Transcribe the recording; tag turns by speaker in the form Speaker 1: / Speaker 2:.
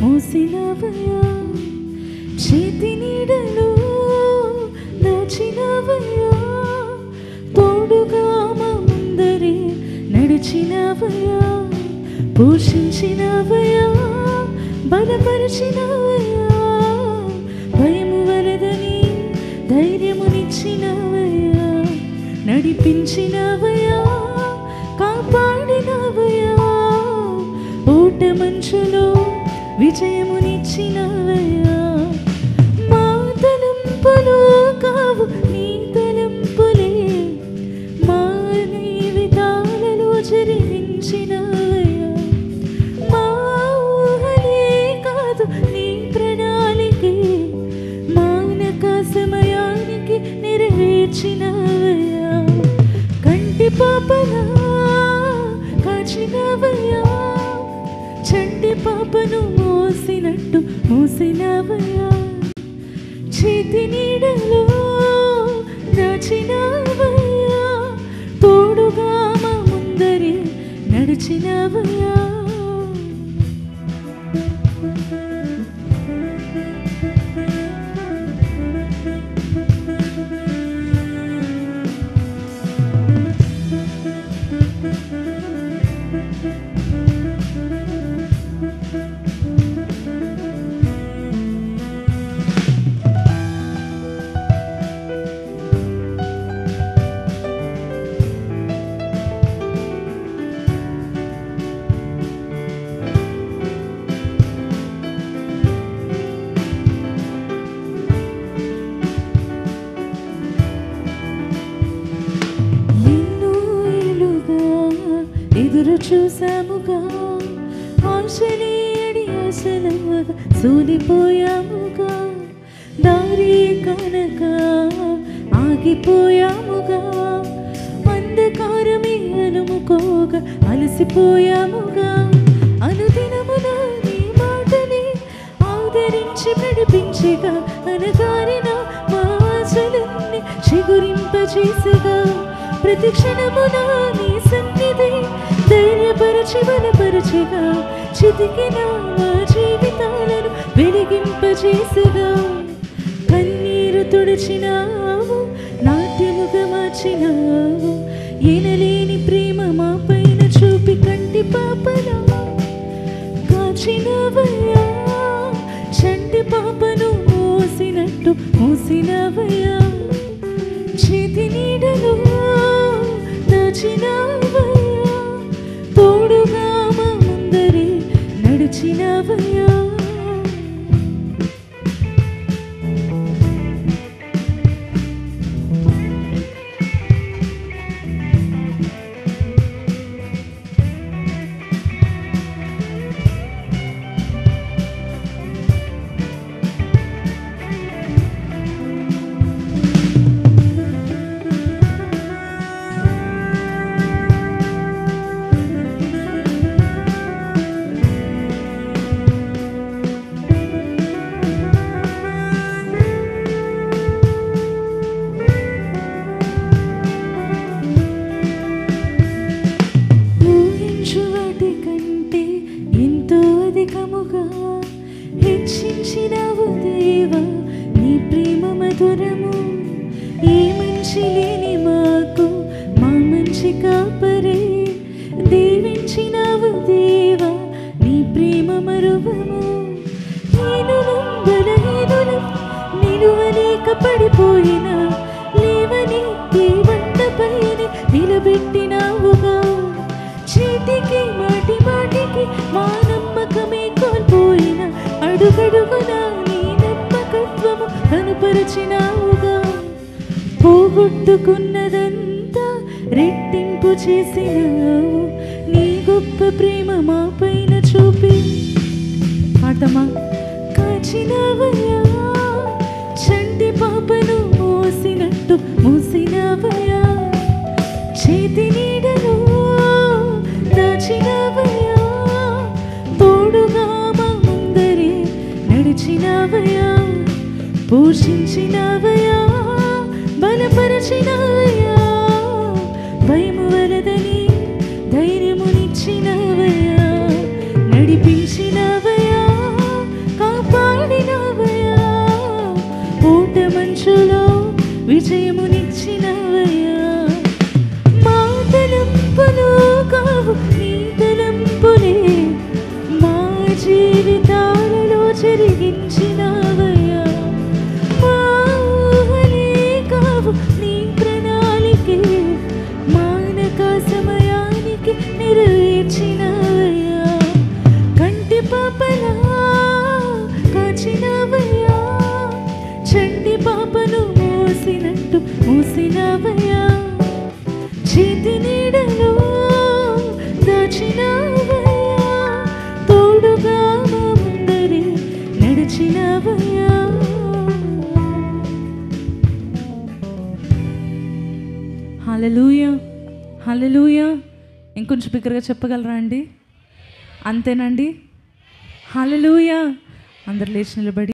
Speaker 1: మోసినవయ్యా, చేతి నీడలో దాచినవయ్యా, తోడుగా మా ముందరే నడిచినవయ్యా, పోషించినవయ్యా, బలపరిచినవయ్యా, భయము వలదని ధైర్యమునిచ్చినవయ్యా, నడిపించినవయ్యా, కాపాడినవయ్యా, ఓట మంచులో విజయమునిచ్చినవయ్యా. మా తలంపులు కావు నీ తలంపులే, మా జీవితాలలో జరిగించినవయ్యా. మా ఊహలే కాదు నీ ప్రణాళికే, మానక సమయానికి నెరవేర్చినవయ్యా. కంటి పాపలా కాచినవయ్యా, చంటి పాపను మోసినట్టు మోసినవయ్యా, చేతి నీడలో దాచినవయ్యా, తోడుగా మా ముందరే నడిచినవయ్యా. ఎదురు చూసాముగా, ఆశలేడి ఆశలవగా సోలిపోయాముగా, దారి కనక ఆగిపోయాముగా, అంధకారమే అనుముకోగా అలసిపోయాముగా, అనుదినమున నీ మాటని ఆదరించి నడిపించగా, అనగారిన మా ఆశలన్నీ చిగురింపచేసగా, ప్రతి క్షణమున నీ సన్నిధి ధైర్యపరచి బలపరచగా, చితికిన మా జీవితాలను వెలిగింపచేసగా, కన్నీరు తుడిచినావు, నాట్యముగా మార్చినావు, ఎనలేని ప్రేమ మా పైన చూపి కంటి పాపలా కాచినవయ్యా, చంటి పాపను మోసినట్టు మోసినవయ్యా, చేతి నీడలో దాచినవయ్యా, తోడుగా మా ముందరే నడిచినవయ్యా. హెచ్చించినవు దేవా నీ ప్రేమ మధురము, ఈ మంచి లేని మాకు మా మంచి కాపరే, దీవించినవు దేవా నీ ప్రేమ మరువము, హీనులం బలహీనులం నిలువలేక పడిపోయిన లేవని దేవంతపైని నిలబెట్టినావుగా, చేతికి మాటి మాటికి మా నమ్మకమే కోల్పోయిన అడుగడుగునా నీ నమ్మకత్వము కనుపరచినావుగా, పోగొట్టుకున్నదంతా రెట్టింపు చేసినావు, నీ గొప్ప ప్రేమ మా పైన చూపి పాడతామా, కాచినవయ్యా, చంటి పాపను మోసినట్టు మోసినవయ్యా, చేతి నీడలో దాచినవయ్యా, తోడుగా మా ముందరే నడిచినవయ్యా, పోషించినవయ్యా, బలపరచినవయ్యా, భయము వలదని ధైర్యమునిచ్చినవయ్యా, నడిపించినవయ్యా, అంచులో విజయమునిచ్చినవయ్యా. మా తలంపులు కావు నీ తలంపులే మా జీవితాలలో జరిగించినవయ్యా. మా ఊహలే కావు నీ ప్రణాళికే మానక సమయానికి నెరవేర్చినవయ్యా. కంటి పాపలా కాచినవయ్యా. చంటి పాపను మోసినట్టు మోసినవయ్యా. చేతి నీడలో దాచినవయ్యా. తోడుగా మా ముందరే నడిచినవయ్యా. హల్లెలూయా, హల్లెలూయా. ఇంకొంచెం బిగ్గరగా చెప్పగలరా అండి? అంతేనండి. హల్లెలూయా. అందరు లేచి నిలబడి